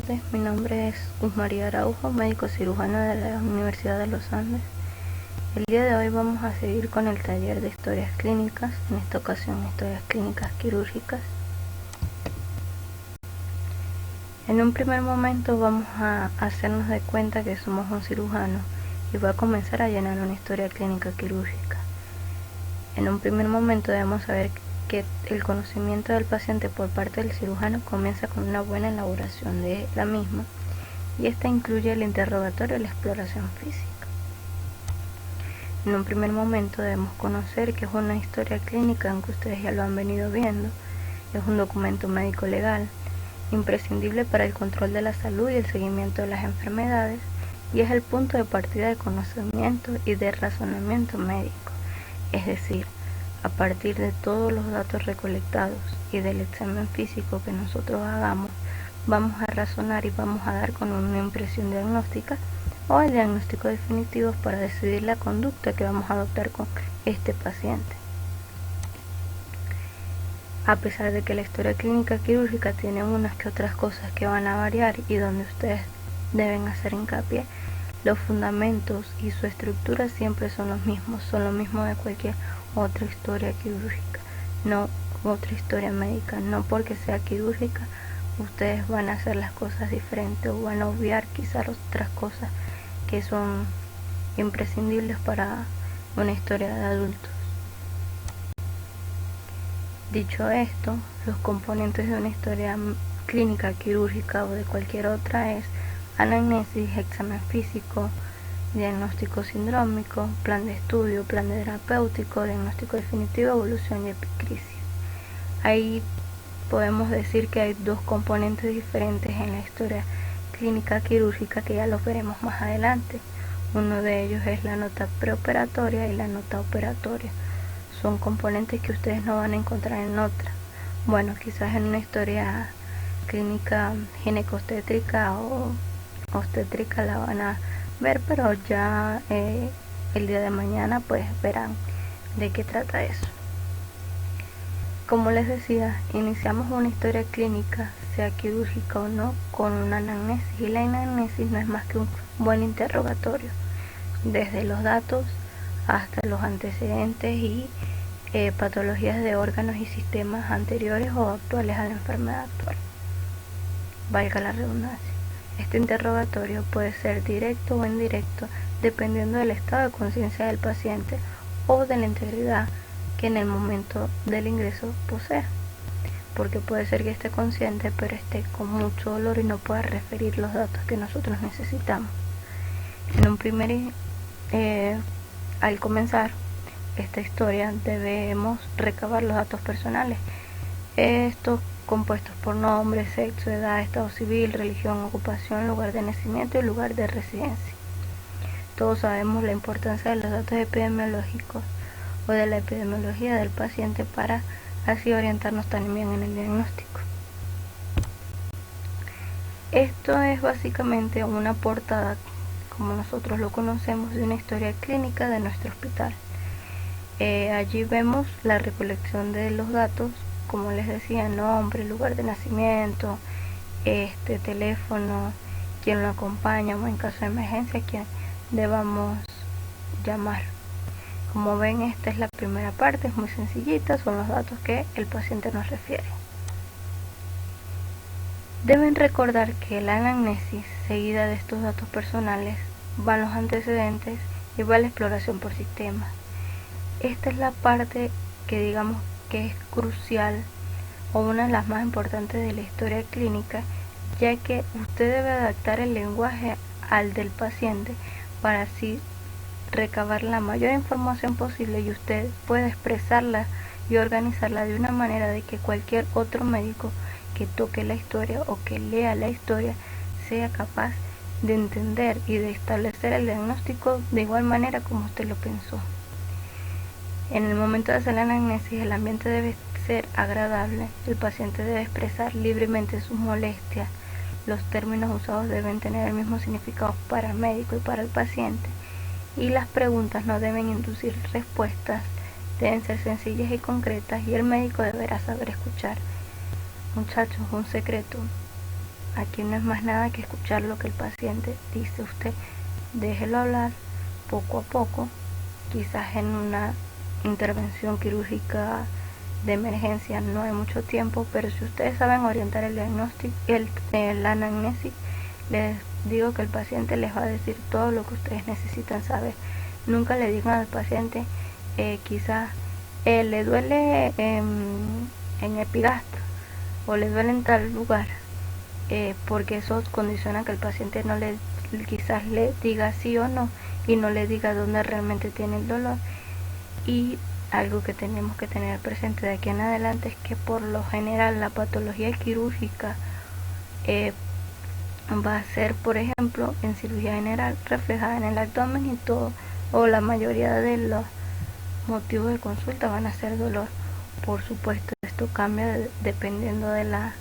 tardes, mi nombre es María Araujo, médico cirujano de la Universidad de los Andes. El día de hoy vamos a seguir con el taller de historias clínicas, en esta ocasión historias clínicas quirúrgicas. En un primer momento vamos a hacernos de cuenta que somos un cirujano y voy a comenzar a llenar una historia clínica quirúrgica. En un primer momento debemos saber que el conocimiento del paciente por parte del cirujano comienza con una buena elaboración de la misma, y esta incluye el interrogatorio y la exploración física. En un primer momento debemos conocer que es una historia clínica, aunque ustedes ya lo han venido viendo. Es un documento médico legal, imprescindible para el control de la salud y el seguimiento de las enfermedades, y es el punto de partida de conocimiento y de razonamiento médico, es decir, a partir de todos los datos recolectados y del examen físico que nosotros hagamos, vamos a razonar y vamos a dar con una impresión diagnóstica o el diagnóstico definitivo para decidir la conducta que vamos a adoptar con este paciente. A pesar de que la historia clínica quirúrgica tiene unas que otras cosas que van a variar y donde ustedes deben hacer hincapié, los fundamentos y su estructura siempre son lo mismo de cualquier otra historia quirúrgica, no otra historia médica. No porque sea quirúrgica ustedes van a hacer las cosas diferentes o van a obviar quizás otras cosas que son imprescindibles para una historia de adultos. Dicho esto, los componentes de una historia clínica quirúrgica o de cualquier otra es anamnesis, examen físico, diagnóstico sindrómico, plan de estudio, plan de terapéutico, diagnóstico definitivo, evolución y epicrisis. Ahí podemos decir que hay dos componentes diferentes en la historia clínica quirúrgica que ya los veremos más adelante. Uno de ellos es la nota preoperatoria y la nota operatoria. Son componentes que ustedes no van a encontrar en otra. Bueno, quizás en una historia clínica ginecobstétrica o obstétrica la van a ver, pero ya el día de mañana pues verán de qué trata eso. Como les decía, iniciamos una historia clínica, sea quirúrgica o no, con una anamnesis, y la anamnesis no es más que un buen interrogatorio, desde los datos hasta los antecedentes y patologías de órganos y sistemas anteriores o actuales a la enfermedad actual. Valga la redundancia. Este interrogatorio puede ser directo o indirecto dependiendo del estado de conciencia del paciente o de la integridad que en el momento del ingreso posea, porque puede ser que esté consciente pero esté con mucho dolor y no pueda referir los datos que nosotros necesitamos. En un al comenzar esta historia debemos recabar los datos personales, estos compuestos por nombre, sexo, edad, estado civil, religión, ocupación, lugar de nacimiento y lugar de residencia. Todos sabemos la importancia de los datos epidemiológicos o de la epidemiología del paciente para así orientarnos también en el diagnóstico. Esto es básicamente una portada, como nosotros lo conocemos, de una historia clínica de nuestro hospital. Allí vemos la recolección de los datos, como les decía, nombre, lugar de nacimiento, teléfono, quien lo acompaña o en caso de emergencia quien debamos llamar. Como ven, esta es la primera parte, es muy sencillita, son los datos que el paciente nos refiere. Deben recordar que la anamnesis, seguida de estos datos personales, van los antecedentes y va la exploración por sistemas. Esta es la parte que digamos que es crucial o una de las más importantes de la historia clínica, ya que usted debe adaptar el lenguaje al del paciente para así recabar la mayor información posible y usted pueda expresarla y organizarla de una manera de que cualquier otro médico que toque la historia o que lea la historia sea capaz de entender y de establecer el diagnóstico de igual manera como usted lo pensó. En el momento de hacer la anamnesis, el ambiente debe ser agradable, el paciente debe expresar libremente sus molestias, los términos usados deben tener el mismo significado para el médico y para el paciente, y las preguntas no deben inducir respuestas, deben ser sencillas y concretas, y el médico deberá saber escuchar. Muchachos, un secreto: aquí no es más nada que escuchar lo que el paciente dice. Usted déjelo hablar poco a poco, quizás en una intervención quirúrgica de emergencia no hay mucho tiempo, pero si ustedes saben orientar el diagnóstico, el anamnesis, les digo que el paciente les va a decir todo lo que ustedes necesitan saber. Nunca le digan al paciente, quizás le duele en epigastro o le duele en tal lugar, porque eso condiciona que el paciente no le, quizás le diga sí o no, y no le diga dónde realmente tiene el dolor. Y algo que tenemos que tener presente de aquí en adelante es que por lo general la patología quirúrgica va a ser, por ejemplo, en cirugía general reflejada en el abdomen, y todo o la mayoría de los motivos de consulta van a ser dolor. Por supuesto, esto cambia dependiendo de la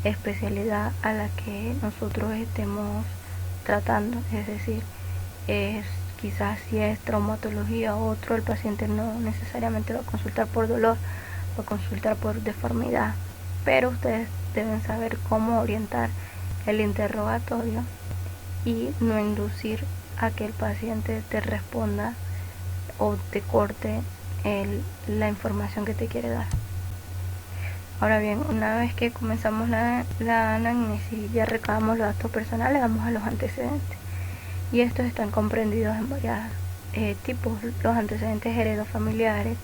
especialidad a la que nosotros estemos tratando, es decir, quizás si es traumatología o otro, el paciente no necesariamente va a consultar por dolor, va a consultar por deformidad, pero ustedes deben saber cómo orientar el interrogatorio y no inducir a que el paciente te responda o te corte la información que te quiere dar. Ahora bien, una vez que comenzamos la anamnesis, ya recabamos los datos personales, vamos a los antecedentes. Y estos están comprendidos en varios tipos. Los antecedentes heredofamiliares,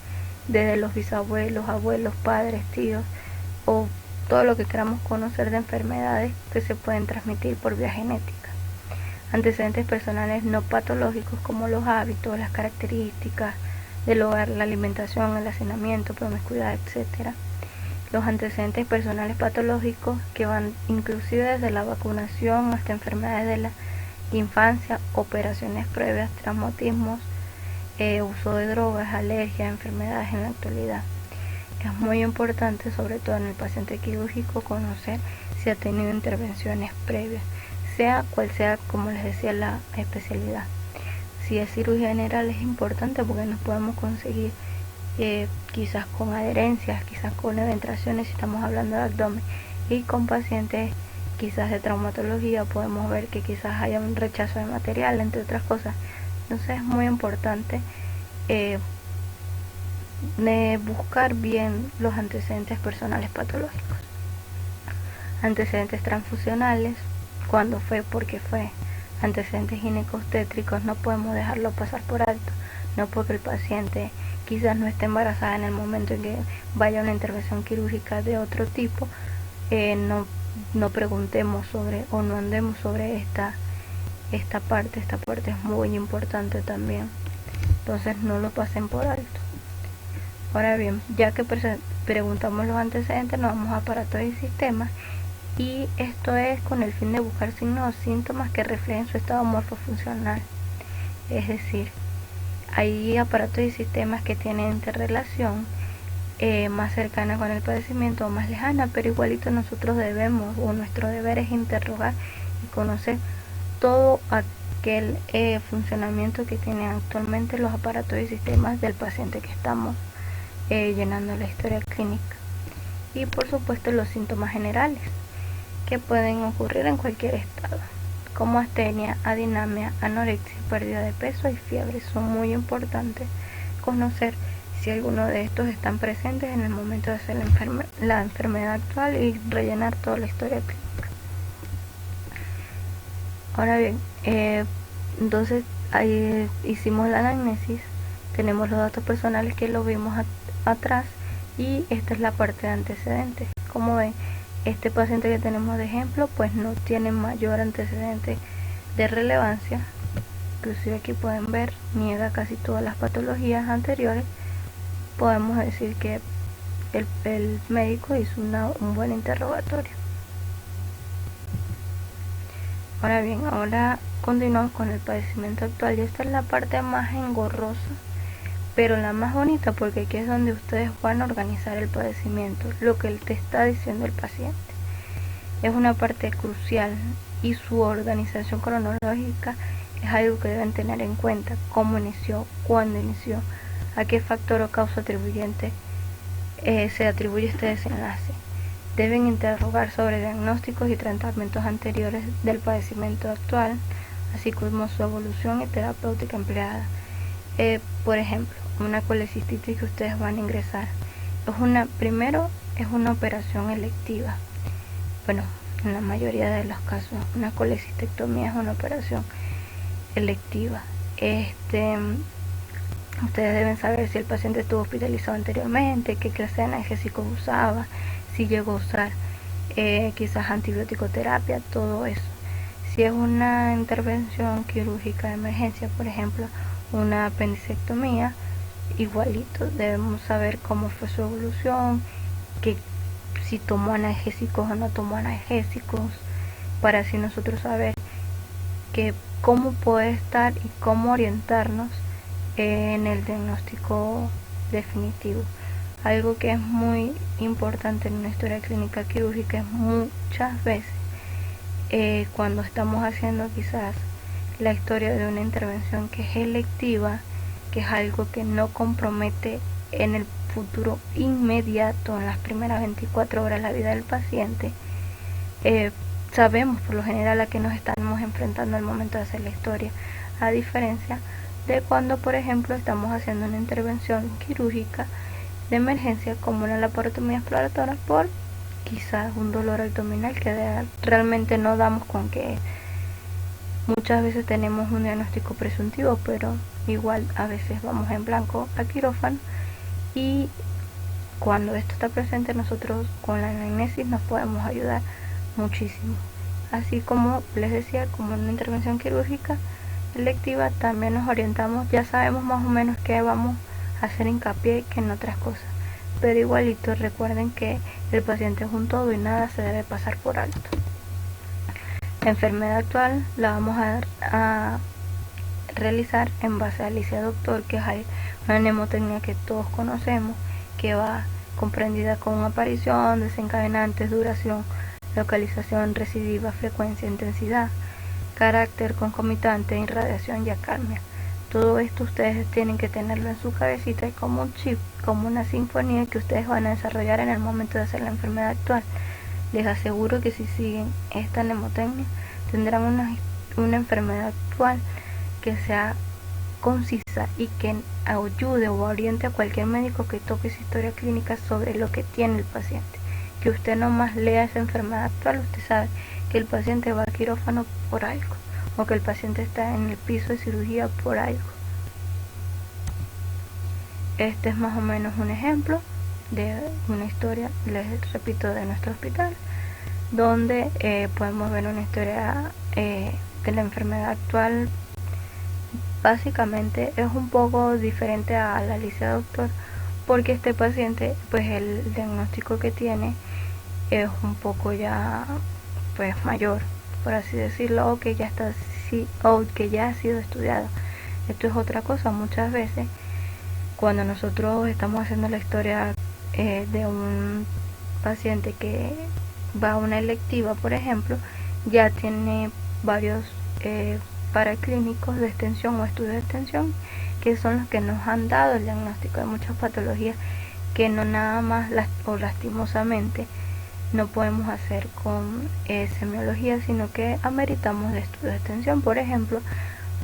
desde los bisabuelos, abuelos, padres, tíos, o todo lo que queramos conocer de enfermedades que se pueden transmitir por vía genética. Antecedentes personales no patológicos, como los hábitos, las características del hogar, la alimentación, el hacinamiento, promiscuidad, etc. Los antecedentes personales patológicos, que van inclusive desde la vacunación hasta enfermedades de la infancia, operaciones previas, traumatismos, uso de drogas, alergias, enfermedades en la actualidad. Es muy importante, sobre todo en el paciente quirúrgico, conocer si ha tenido intervenciones previas, sea cual sea, como les decía, la especialidad. Si es cirugía general es importante porque nos podemos conseguir quizás con adherencias, quizás con eventraciones si estamos hablando de abdomen, y con pacientes quizás de traumatología podemos ver que quizás haya un rechazo de material, entre otras cosas. Entonces es muy importante buscar bien los antecedentes personales patológicos. Antecedentes transfusionales, cuando fue, porque fue. Antecedentes ginecobstétricos, no podemos dejarlo pasar por alto, no porque el paciente quizás no esté embarazada en el momento en que vaya a una intervención quirúrgica de otro tipo, no preguntemos sobre o no andemos sobre esta parte es muy importante también, entonces no lo pasen por alto. Ahora bien, ya que preguntamos los antecedentes, nos vamos a aparatos y sistemas, y esto es con el fin de buscar signos o síntomas que reflejen su estado morfofuncional, es decir, hay aparatos y sistemas que tienen interrelación más cercana con el padecimiento o más lejana, pero igualito nosotros debemos, o nuestro deber es interrogar y conocer todo aquel funcionamiento que tienen actualmente los aparatos y sistemas del paciente que estamos llenando la historia clínica. Y por supuesto los síntomas generales que pueden ocurrir en cualquier estado, como astenia, adinamia, anorexia, pérdida de peso y fiebre. Son muy importantes conocer si alguno de estos están presentes en el momento de hacer la enfermedad actual y rellenar toda la historia clínica. Ahora bien, entonces ahí hicimos la anamnesis, tenemos los datos personales que lo vimos atrás, y esta es la parte de antecedentes. Como ven, este paciente que tenemos de ejemplo pues no tiene mayor antecedente de relevancia, inclusive aquí pueden ver, niega casi todas las patologías anteriores. Podemos decir que el médico hizo un buen interrogatorio. Ahora bien, ahora continuamos con el padecimiento actual, y esta es la parte más engorrosa, pero la más bonita, porque aquí es donde ustedes van a organizar el padecimiento, lo que te está diciendo el paciente. Es una parte crucial, y su organización cronológica es algo que deben tener en cuenta: cómo inició, cuándo inició, a qué factor o causa atribuyente se atribuye este desenlace. Deben interrogar sobre diagnósticos y tratamientos anteriores del padecimiento actual, así como su evolución y terapéutica empleada. Por ejemplo, una colecistitis que ustedes van a ingresar. Primero es una operación electiva. Bueno, en la mayoría de los casos, una colecistectomía es una operación electiva. Ustedes deben saber si el paciente estuvo hospitalizado anteriormente, qué clase de analgésicos usaba, si llegó a usar quizás antibiótico-terapia, todo eso. Si es una intervención quirúrgica de emergencia, por ejemplo, una apendicectomía, igualito, debemos saber cómo fue su evolución, si tomó analgésicos o no tomó analgésicos, para así nosotros saber cómo puede estar y cómo orientarnos en el diagnóstico definitivo. Algo que es muy importante en una historia clínica quirúrgica es muchas veces cuando estamos haciendo quizás la historia de una intervención que es electiva, que es algo que no compromete en el futuro inmediato, en las primeras 24 horas, la vida del paciente, sabemos por lo general a qué nos estamos enfrentando al momento de hacer la historia, a diferencia de cuando, por ejemplo, estamos haciendo una intervención quirúrgica de emergencia como una laparotomía exploratora por quizás un dolor abdominal que realmente no damos con que muchas veces tenemos un diagnóstico presuntivo, pero igual a veces vamos en blanco a quirófano, y cuando esto está presente nosotros con la anamnesis nos podemos ayudar muchísimo. Así como les decía, como en una intervención quirúrgica electiva también nos orientamos, ya sabemos más o menos qué vamos a hacer hincapié que en otras cosas, pero igualito recuerden que el paciente es un todo y nada se debe pasar por alto. La enfermedad actual la vamos a realizar en base a Alicia Doctor, que es una mnemotecnia que todos conocemos, que va comprendida con aparición, desencadenantes, duración, localización, recidiva, frecuencia, intensidad, carácter, concomitante, irradiación y acalmia. Todo esto ustedes tienen que tenerlo en su cabecita como un chip, como una sinfonía que ustedes van a desarrollar en el momento de hacer la enfermedad actual. Les aseguro que si siguen esta mnemotecnia tendrán una enfermedad actual que sea concisa y que ayude o oriente a cualquier médico que toque su historia clínica sobre lo que tiene el paciente. Que usted nomás lea esa enfermedad actual, usted sabe que el paciente va a quirófano por algo, o que el paciente está en el piso de cirugía por algo. Este es más o menos un ejemplo de una historia, les repito, de nuestro hospital, donde podemos ver una historia de la enfermedad actual. Básicamente es un poco diferente a la Alicia Doctor, porque este paciente, pues el diagnóstico que tiene es un poco ya pues mayor, por así decirlo, o que ya está o que ya ha sido estudiado. Esto es otra cosa. Muchas veces cuando nosotros estamos haciendo la historia de un paciente que va a una electiva, por ejemplo, ya tiene varios paraclínicos de extensión o estudios de extensión, que son los que nos han dado el diagnóstico de muchas patologías que no nada más o lastimosamente no podemos hacer con semiología, sino que ameritamos de estudios de extensión. Por ejemplo,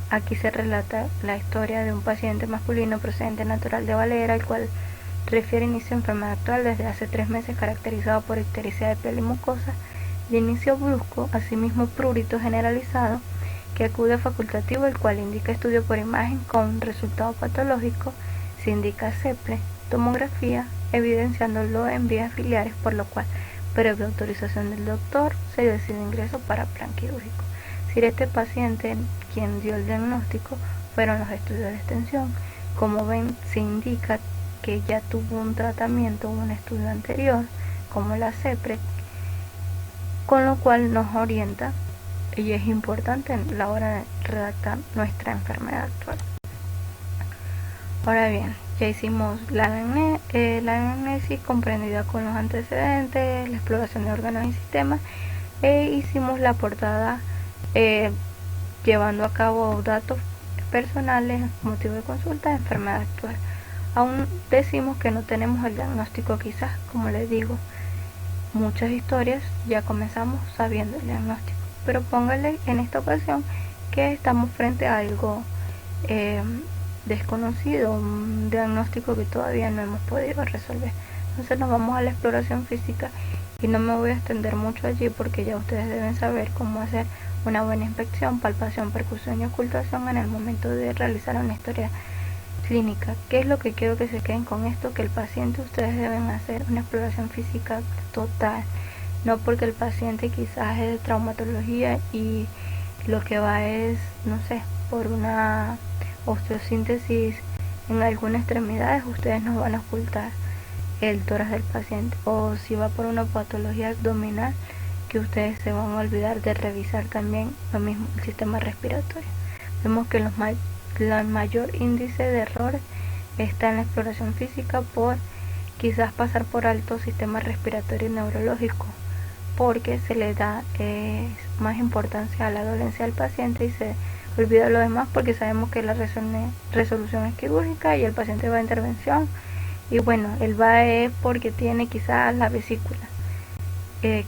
aquí se relata la historia de un paciente masculino procedente natural de Valera, el cual refiere inicio de enfermedad actual desde hace 3 meses, caracterizado por ictericia de piel y mucosa, de inicio brusco, asimismo prurito generalizado, que acude facultativo, el cual indica estudio por imagen con resultado patológico, se indica CEPRE, tomografía, evidenciándolo en vías filiares, por lo cual, previa autorización del doctor, se decide ingreso para plan quirúrgico. Si este paciente, quien dio el diagnóstico, fueron los estudios de extensión. Como ven, se indica que ya tuvo un tratamiento o un estudio anterior, como la CEPRE, con lo cual nos orienta y es importante en la hora de redactar nuestra enfermedad actual. Ahora bien, ya hicimos la anamnesis comprendida con los antecedentes, la exploración de órganos y sistemas, e hicimos la portada llevando a cabo datos personales, motivo de consulta, enfermedad actual. Aún decimos que no tenemos el diagnóstico, quizás, como les digo, muchas historias ya comenzamos sabiendo el diagnóstico, pero póngale en esta ocasión que estamos frente a algo desconocido, un diagnóstico que todavía no hemos podido resolver. Entonces nos vamos a la exploración física y no me voy a extender mucho allí porque ya ustedes deben saber cómo hacer una buena inspección, palpación, percusión y ocultación en el momento de realizar una historia clínica. ¿Qué es lo que quiero que se queden con esto? Que el paciente, ustedes deben hacer una exploración física total, no porque el paciente quizás es de traumatología y lo que va es, no sé, por una osteosíntesis en alguna extremidad, ustedes no van a ocultar el tórax del paciente, o si va por una patología abdominal, que ustedes se van a olvidar de revisar también lo mismo el sistema respiratorio. Vemos que el mayor índice de errores está en la exploración física por quizás pasar por alto sistema respiratorio y neurológico, porque se le da más importancia a la dolencia del paciente y se olvida lo demás porque sabemos que la resolución es quirúrgica y el paciente va a intervención. Y bueno, él va porque tiene quizás la vesícula que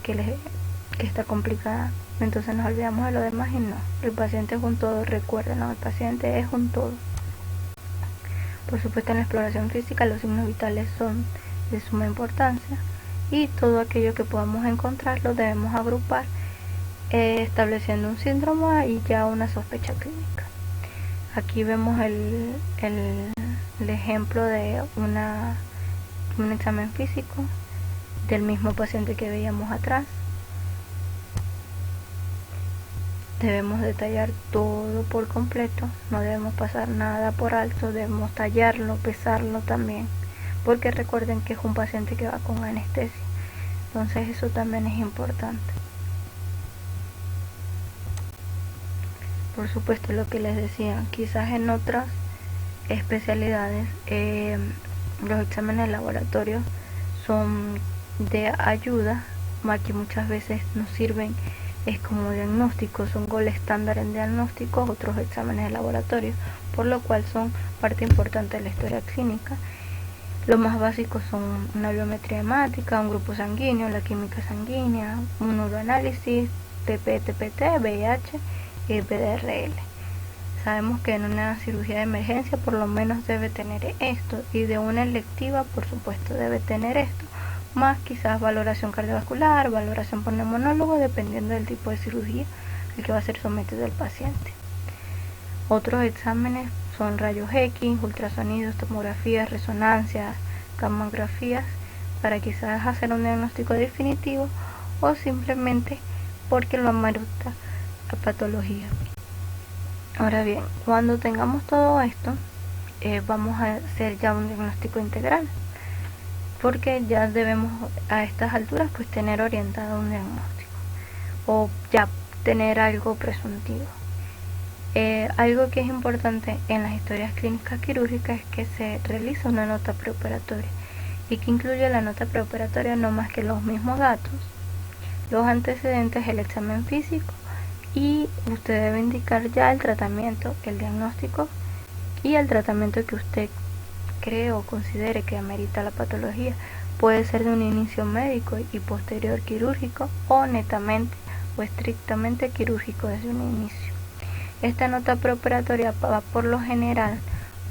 está complicada. Entonces nos olvidamos de lo demás y no. El paciente es un todo, recuerden, ¿no? El paciente es un todo. Por supuesto, en la exploración física los signos vitales son de suma importancia y todo aquello que podamos encontrar lo debemos agrupar estableciendo un síndrome y ya una sospecha clínica. Aquí vemos el ejemplo de un examen físico del mismo paciente que veíamos atrás. Debemos detallar todo por completo, no debemos pasar nada por alto, debemos tallarlo, pesarlo también, porque recuerden que es un paciente que va con anestesia, entonces eso también es importante. Por supuesto, lo que les decía, quizás en otras especialidades los exámenes de laboratorio son de ayuda, que muchas veces nos sirven es como diagnóstico, son gol estándar en diagnósticos, otros exámenes de laboratorio, por lo cual son parte importante de la historia clínica. Los más básicos son una biometría hemática, un grupo sanguíneo, la química sanguínea, un uroanálisis, TP, TPT, VIH y PDRL. Sabemos que en una cirugía de emergencia por lo menos debe tener esto, y de una electiva por supuesto debe tener esto, más quizás valoración cardiovascular, valoración por neumonólogo, dependiendo del tipo de cirugía al que va a ser sometido el paciente. Otros exámenes son rayos X, ultrasonidos, tomografías, resonancias, gamografías, para quizás hacer un diagnóstico definitivo o simplemente porque lo amerita la patología. Ahora bien, cuando tengamos todo esto, vamos a hacer ya un diagnóstico integral, porque ya debemos a estas alturas pues tener orientado un diagnóstico o ya tener algo presuntivo. Algo que es importante en las historias clínicas quirúrgicas es que se realiza una nota preoperatoria, y que incluye la nota preoperatoria no más que los mismos datos, los antecedentes, el examen físico, y usted debe indicar ya el tratamiento, el diagnóstico y el tratamiento que usted cree o considere que amerita la patología. Puede ser de un inicio médico y posterior quirúrgico, o netamente o estrictamente quirúrgico desde un inicio. Esta nota preoperatoria va por lo general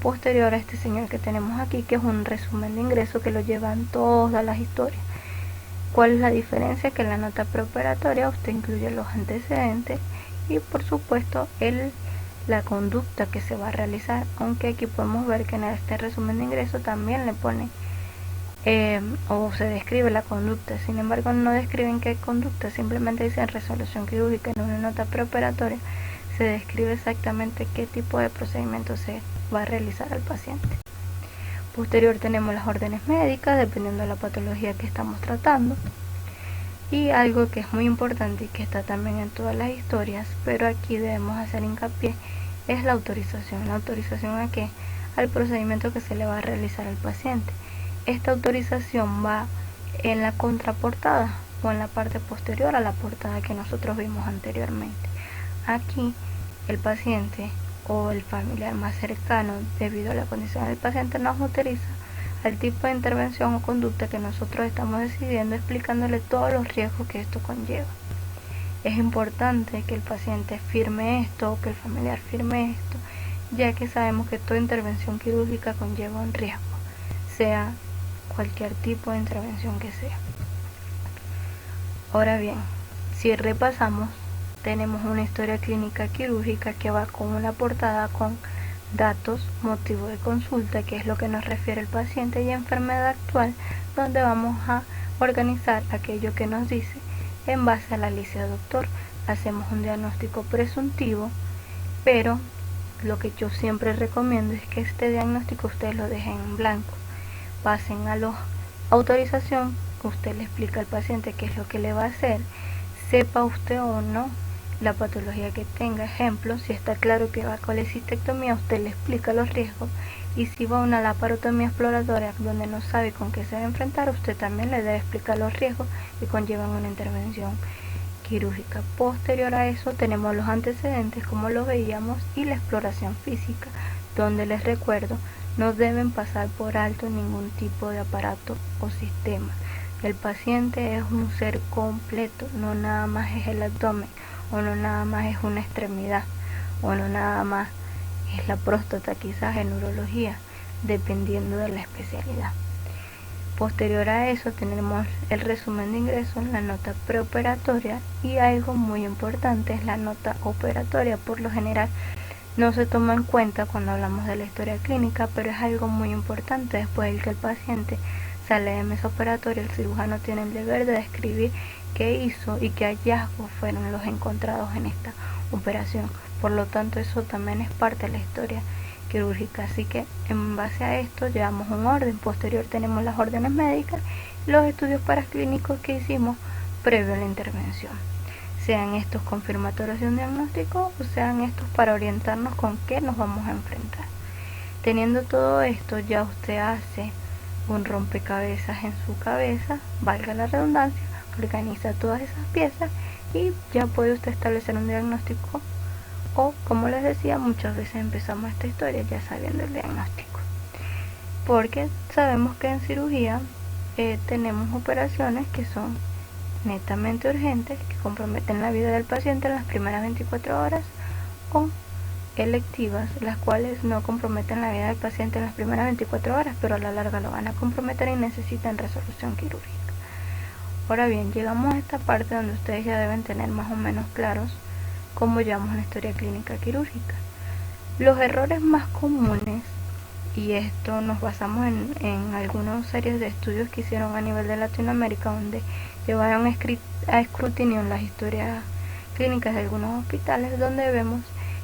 posterior a este señor que tenemos aquí, que es un resumen de ingreso que lo llevan todas las historias. ¿Cuál es la diferencia? Que en la nota preoperatoria usted incluye los antecedentes y por supuesto la conducta que se va a realizar, aunque aquí podemos ver que en este resumen de ingreso también le pone o se describe la conducta. Sin embargo, no describen qué conducta, simplemente dicen resolución quirúrgica. En una nota preoperatoria se describe exactamente qué tipo de procedimiento se va a realizar al paciente. Posterior tenemos las órdenes médicas, dependiendo de la patología que estamos tratando. Y algo que es muy importante y que está también en todas las historias, pero aquí debemos hacer hincapié, es la autorización. ¿La autorización a qué? Al procedimiento que se le va a realizar al paciente. Esta autorización va en la contraportada o en la parte posterior a la portada que nosotros vimos anteriormente. Aquí el paciente o el familiar más cercano, debido a la condición del paciente, nos autoriza al tipo de intervención o conducta que nosotros estamos decidiendo, explicándole todos los riesgos que esto conlleva. Es importante que el paciente firme esto o que el familiar firme esto, ya que sabemos que toda intervención quirúrgica conlleva un riesgo, sea cualquier tipo de intervención que sea. Ahora bien, si repasamos, tenemos una historia clínica quirúrgica que va con una portada con datos, motivo de consulta, que es lo que nos refiere el paciente, y enfermedad actual, donde vamos a organizar aquello que nos dice en base a la lista de doctor. Hacemos un diagnóstico presuntivo, pero lo que yo siempre recomiendo es que este diagnóstico ustedes lo dejen en blanco. Pasen a la autorización, usted le explica al paciente qué es lo que le va a hacer, sepa usted o no la patología que tenga. Ejemplo, si está claro que va a colecistectomía, usted le explica los riesgos, y si va a una laparotomía exploratoria donde no sabe con qué se va a enfrentar, usted también le debe explicar los riesgos que conllevan una intervención quirúrgica. Posterior a eso tenemos los antecedentes, como lo veíamos, y la exploración física, donde les recuerdo, no deben pasar por alto ningún tipo de aparato o sistema. El paciente es un ser completo, no nada más es el abdomen, o no nada más es una extremidad, o no nada más es la próstata, quizás en urología, dependiendo de la especialidad. Posterior a eso tenemos el resumen de ingresos, la nota preoperatoria, y algo muy importante es la nota operatoria. Por lo general no se toma en cuenta cuando hablamos de la historia clínica, pero es algo muy importante. Después de que el paciente sale de mesa operatoria, el cirujano tiene el deber de describir qué hizo y qué hallazgos fueron los encontrados en esta operación. Por lo tanto, eso también es parte de la historia quirúrgica. Así que en base a esto llevamos un orden. Posterior tenemos las órdenes médicas y los estudios paraclínicos que hicimos previo a la intervención, sean estos confirmatorios de un diagnóstico o sean estos para orientarnos con qué nos vamos a enfrentar. Teniendo todo esto, ya usted hace un rompecabezas en su cabeza, valga la redundancia, organiza todas esas piezas y ya puede usted establecer un diagnóstico, o como les decía, muchas veces empezamos esta historia ya sabiendo el diagnóstico, porque sabemos que en cirugía tenemos operaciones que son netamente urgentes, que comprometen la vida del paciente en las primeras 24 horas, o electivas, las cuales no comprometen la vida del paciente en las primeras 24 horas, pero a la larga lo van a comprometer y necesitan resolución quirúrgica. Ahora bien, llegamos a esta parte donde ustedes ya deben tener más o menos claros cómo llevamos una historia clínica quirúrgica. Los errores más comunes, y esto nos basamos en algunas series de estudios que hicieron a nivel de Latinoamérica, donde llevaron a escrutinio las historias clínicas de algunos hospitales, donde vemos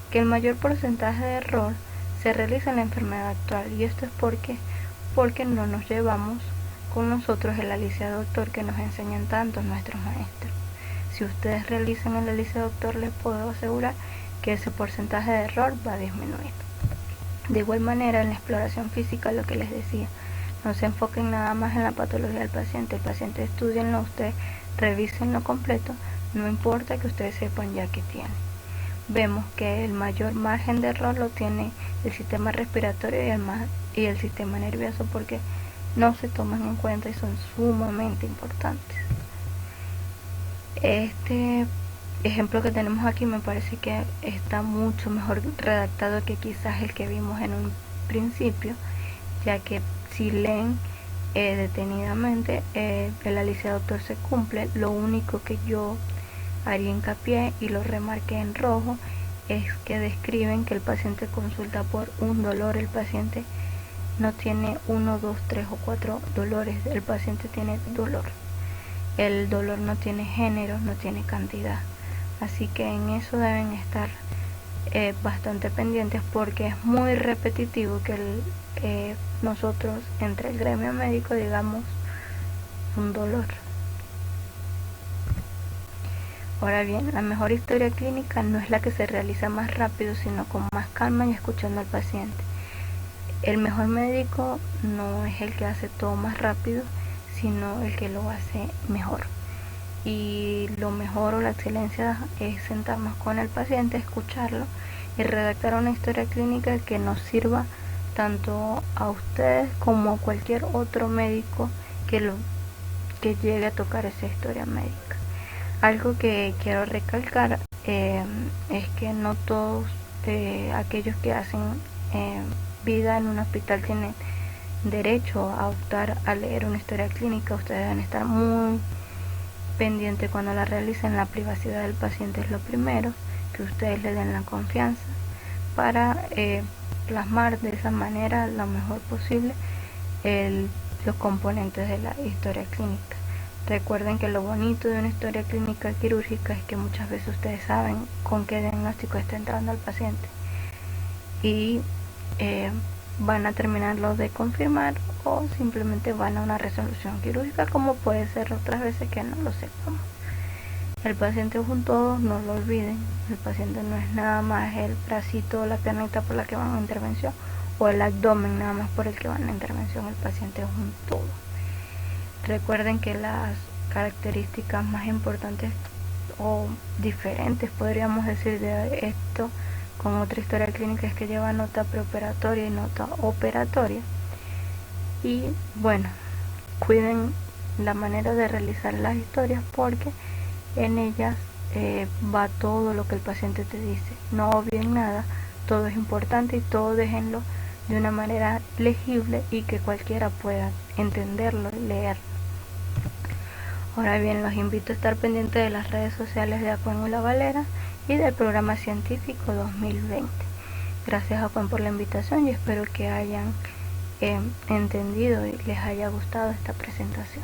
que el mayor porcentaje de error se realiza en la enfermedad actual. Y esto es porque no nos llevamos con nosotros el alicia doctor que nos enseñan tantos nuestros maestros. Si ustedes realizan el alicia doctor, les puedo asegurar que ese porcentaje de error va a disminuir. De igual manera, en la exploración física, lo que les decía, no se enfoquen nada más en la patología del paciente. El paciente, estudienlo, ustedes revísenlo completo, no importa que ustedes sepan ya que tiene. Vemos que el mayor margen de error lo tiene el sistema respiratorio y el sistema nervioso, porque no se toman en cuenta y son sumamente importantes. Este ejemplo que tenemos aquí me parece que está mucho mejor redactado que quizás el que vimos en un principio, ya que si leen detenidamente, el alicia doctor se cumple. Lo único que yo haría hincapié y lo remarqué en rojo es que describen que el paciente consulta por un dolor. El paciente no tiene 1, 2, 3 o 4 dolores, el paciente tiene dolor. El dolor no tiene género, no tiene cantidad, así que en eso deben estar bastante pendientes, porque es muy repetitivo que nosotros entre el gremio médico digamos un dolor. Ahora bien, la mejor historia clínica no es la que se realiza más rápido, sino con más calma y escuchando al paciente. El mejor médico no es el que hace todo más rápido, sino el que lo hace mejor. Y lo mejor o la excelencia es sentarnos con el paciente, escucharlo y redactar una historia clínica que nos sirva tanto a ustedes como a cualquier otro médico que llegue a tocar esa historia médica. Algo que quiero recalcar es que no todos aquellos que hacen vida en un hospital tienen derecho a optar a leer una historia clínica. Ustedes deben estar muy pendientes cuando la realicen. La privacidad del paciente es lo primero, que ustedes le den la confianza para plasmar de esa manera lo mejor posible los componentes de la historia clínica. Recuerden que lo bonito de una historia clínica quirúrgica es que muchas veces ustedes saben con qué diagnóstico está entrando el paciente y van a terminarlo de confirmar o simplemente van a una resolución quirúrgica, como puede ser otras veces que no lo sepamos. El paciente es un todo, no lo olviden. El paciente no es nada más el bracito o la piernita por la que van a intervención, o el abdomen nada más por el que van a intervención. El paciente es un todo. Recuerden que las características más importantes o diferentes, podríamos decir, de esto con otra historia clínica es que lleva nota preoperatoria y nota operatoria. Y bueno, cuiden la manera de realizar las historias, porque en ellas va todo lo que el paciente te dice. No obvien nada, todo es importante y todo déjenlo de una manera legible y que cualquiera pueda entenderlo y leerlo. Ahora bien, los invito a estar pendientes de las redes sociales de Acuénula Valera y del programa científico 2020. Gracias a Juan por la invitación y espero que hayan entendido y les haya gustado esta presentación.